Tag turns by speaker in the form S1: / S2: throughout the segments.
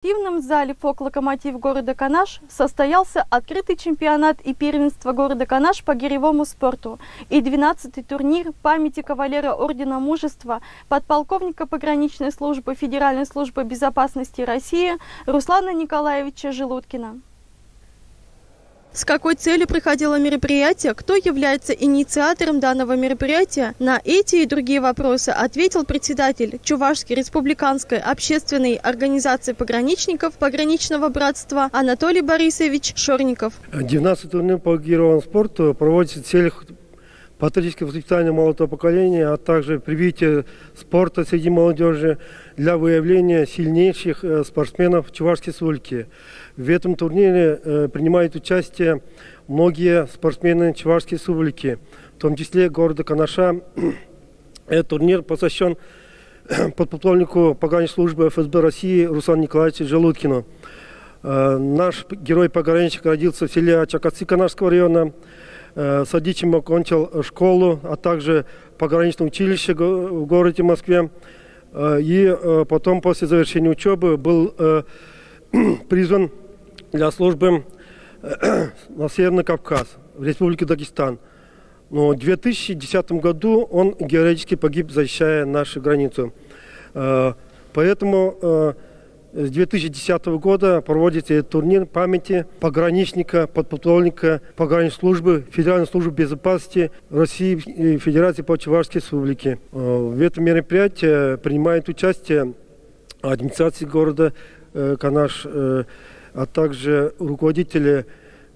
S1: В спортивном зале ФОК «Локомотив» города Канаш состоялся открытый чемпионат и первенство города Канаш по гиревому спорту и 12-й турнир памяти кавалера Ордена Мужества, подполковника пограничной службы Федеральной службы безопасности России Руслана Николаевича Желудкина. С какой целью проходило мероприятие, кто является инициатором данного мероприятия, на эти и другие вопросы ответил председатель Чувашской республиканской общественной организации пограничников Пограничного братства Анатолий Борисович Шорников.
S2: 12-й турнир по гиревому спорту проводится в целях патриотического воспитания молодого поколения, а также привития спорта среди молодежи для выявления сильнейших спортсменов Чувашской республики. В этом турнире принимают участие многие спортсмены Чувашской республики, в том числе города Канаша. Этот турнир посвящен подполковнику пограничной службы ФСБ России Руслану Николаевичу Желудкину. Наш герой-пограничник родился в селе Ачакасы Канашского района. С отличием окончил школу, а также пограничное училище в городе Москве. И потом, после завершения учебы, был призван для службы на Северный Кавказ, в Республике Дагестан. Но в 2010 году он героически погиб, защищая нашу границу. Поэтому с 2010 года проводится турнир памяти пограничника, подполковника пограничной службы Федеральной службы безопасности России и Федерации по Чувашской республике. В этом мероприятии принимают участие администрации города Канаш, а также руководители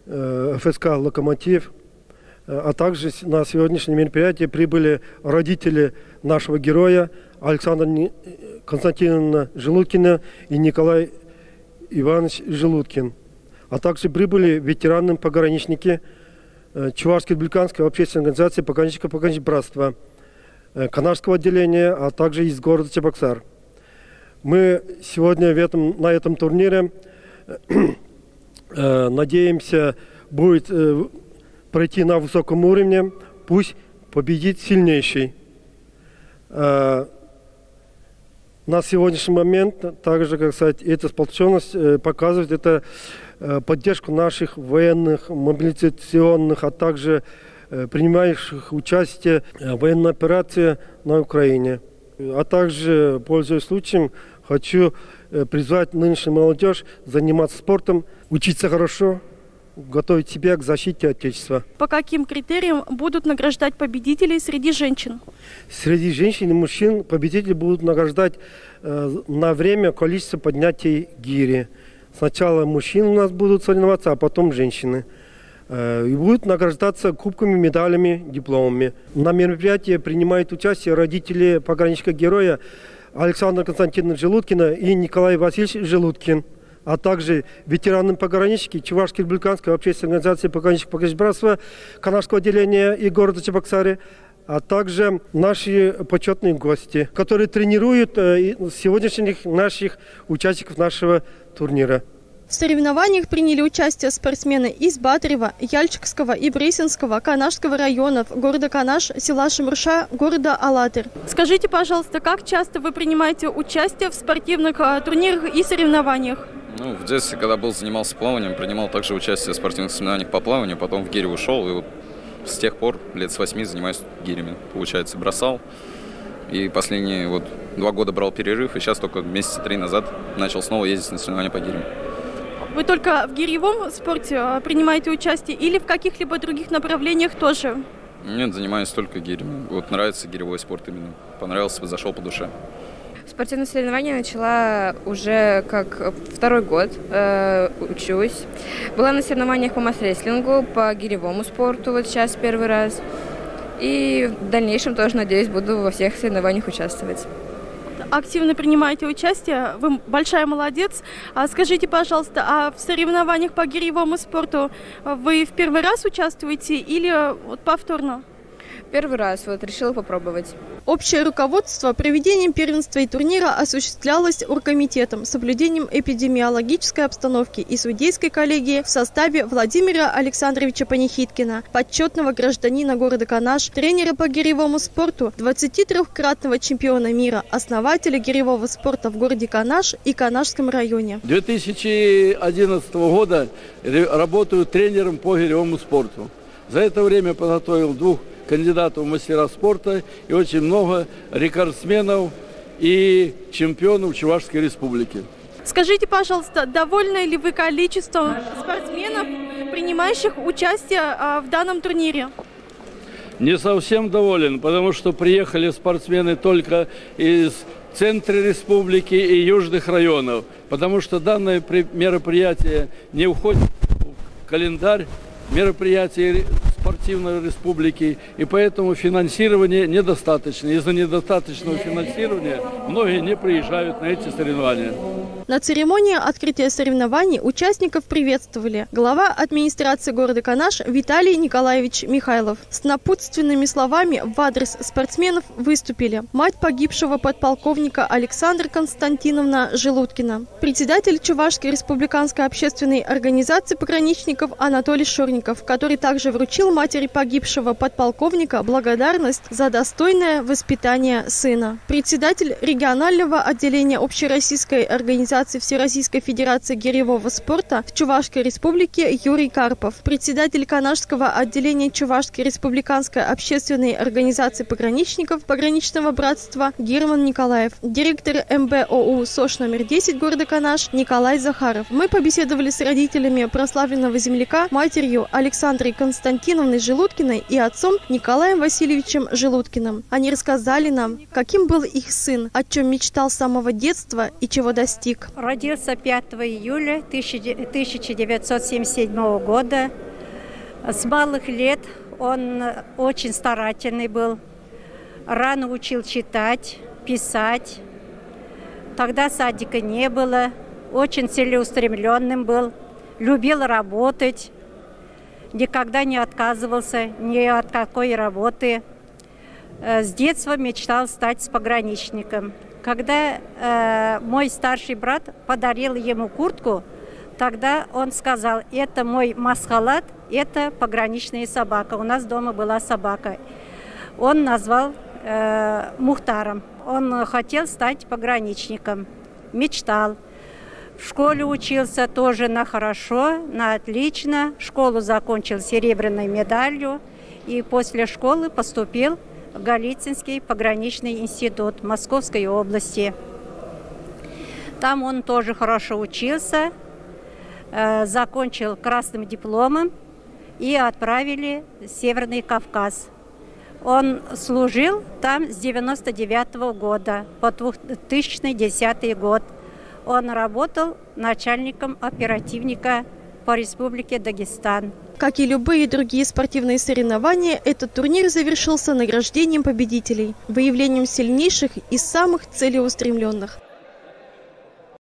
S2: ФСК «Локомотив», а также на сегодняшнее мероприятие прибыли родители нашего героя Александра Константиновна Желудкина и Николай Иванович Желудкин. А также прибыли ветераны-пограничники Чувашской республиканской общественной организации пограничников Пограничного братства Канашского отделения, а также из города Чебоксар. Мы сегодня на этом турнире надеемся будет пройти на высоком уровне, пусть победит сильнейший. На сегодняшний момент, также, как сказать, эта сплоченность показывает это поддержку наших военных, мобилизационных, а также принимающих участие в военной операции на Украине. А также, пользуясь случаем, хочу призвать нынешнюю молодежь заниматься спортом, учиться хорошо, готовить себя к защите Отечества.
S1: По каким критериям будут награждать победителей среди женщин?
S2: Среди женщин и мужчин победители будут награждать на время количества поднятий гири. Сначала мужчины у нас будут соревноваться, а потом женщины. И будут награждаться кубками, медалями, дипломами. На мероприятии принимают участие родители пограничника-героя Александра Константиновна Желудкина и Николай Васильевич Желудкин, а также ветераны-пограничники Чувашской республиканской общественной организации пограничников Пограничного братства Канашского отделения и города Чебоксары, а также наши почетные гости, которые тренируют сегодняшних наших участников нашего турнира.
S1: В соревнованиях приняли участие спортсмены из Батарева, Яльчикского и Бресенского, Канашского районов, города Канаш, села Шамырша, города Алатырь. Скажите, пожалуйста, как часто вы принимаете участие в спортивных турнирах и соревнованиях?
S3: В детстве, когда занимался плаванием, принимал также участие в спортивных соревнованиях по плаванию, потом в гире ушел, и вот с тех пор, лет с 8, занимаюсь гирями. Получается, бросал, и последние 2 года брал перерыв, и сейчас только месяца 3 назад начал снова ездить на соревнования по гирям.
S1: Вы только в гиревом спорте принимаете участие или в каких-либо других направлениях тоже?
S3: Нет, занимаюсь только гирями. Нравится гиревой спорт именно. Понравился, зашел по душе.
S4: Спортивные соревнования начала уже как 2-й год, учусь. Была на соревнованиях по масс-рестлингу, по гиревому спорту, сейчас 1-й раз. И в дальнейшем тоже, надеюсь, буду во всех соревнованиях участвовать.
S1: Активно принимаете участие, вы большая молодец. Скажите, пожалуйста, а в соревнованиях по гиревому спорту вы в 1-й раз участвуете или повторно?
S4: Первый раз решила попробовать.
S1: Общее руководство проведением первенства и турнира осуществлялось оргкомитетом с соблюдением эпидемиологической обстановки и судейской коллегии в составе Владимира Александровича Панихидкина, почетного гражданина города Канаш, тренера по гиревому спорту, 23-кратного чемпиона мира, основателя гиревого спорта в городе Канаш и Канашском районе.
S5: 2011 года работаю тренером по гиревому спорту. За это время подготовил 2 кандидатов в мастера спорта и очень много рекордсменов и чемпионов Чувашской республики.
S1: Скажите, пожалуйста, довольны ли вы количеством спортсменов, принимающих участие в данном турнире?
S5: Не совсем доволен, потому что приехали спортсмены только из центра республики и южных районов, потому что данное мероприятие не входит в календарь мероприятий спортивной республики, и поэтому финансирование недостаточно. Из-за недостаточного финансирования многие не приезжают на эти соревнования.
S1: На церемонии открытия соревнований участников приветствовали глава администрации города Канаш Виталий Николаевич Михайлов. С напутственными словами в адрес спортсменов выступили мать погибшего подполковника Александра Константиновна Желудкина, председатель Чувашской республиканской общественной организации пограничников Анатолий Шорников, который также вручил матери погибшего подполковника благодарность за достойное воспитание сына. Председатель регионального отделения общероссийской организации Всероссийской Федерации гиревого спорта в Чувашской республике Юрий Карпов, председатель Канашского отделения Чувашской республиканской общественной организации пограничников Пограничного братства Герман Николаев, директор МБОУ СОШ номер 10 города Канаш Николай Захаров. Мы побеседовали с родителями прославленного земляка, матерью Александрой Константиновной Желудкиной и отцом Николаем Васильевичем Желудкиным. Они рассказали нам, каким был их сын, о чем мечтал с самого детства и чего достиг.
S6: Родился 5 июля 1977 года. С малых лет он очень старательный был. Рано учил читать, писать. Тогда садика не было. Очень целеустремленным был. Любил работать. Никогда не отказывался ни от какой работы. С детства мечтал стать пограничником. Когда мой старший брат подарил ему куртку, тогда он сказал: это мой масхалат, это пограничная собака. У нас дома была собака. Он назвал Мухтаром. Он хотел стать пограничником, мечтал. В школе учился тоже на хорошо, на отлично. Школу закончил серебряной медалью и после школы поступил в Голицынский пограничный институт Московской области. Там он тоже хорошо учился, закончил красным дипломом и отправили в Северный Кавказ. Он служил там с 1999 года по 2010 год. Он работал начальником оперативника по Республике Дагестан.
S1: Как и любые другие спортивные соревнования, этот турнир завершился награждением победителей, выявлением сильнейших и самых целеустремленных.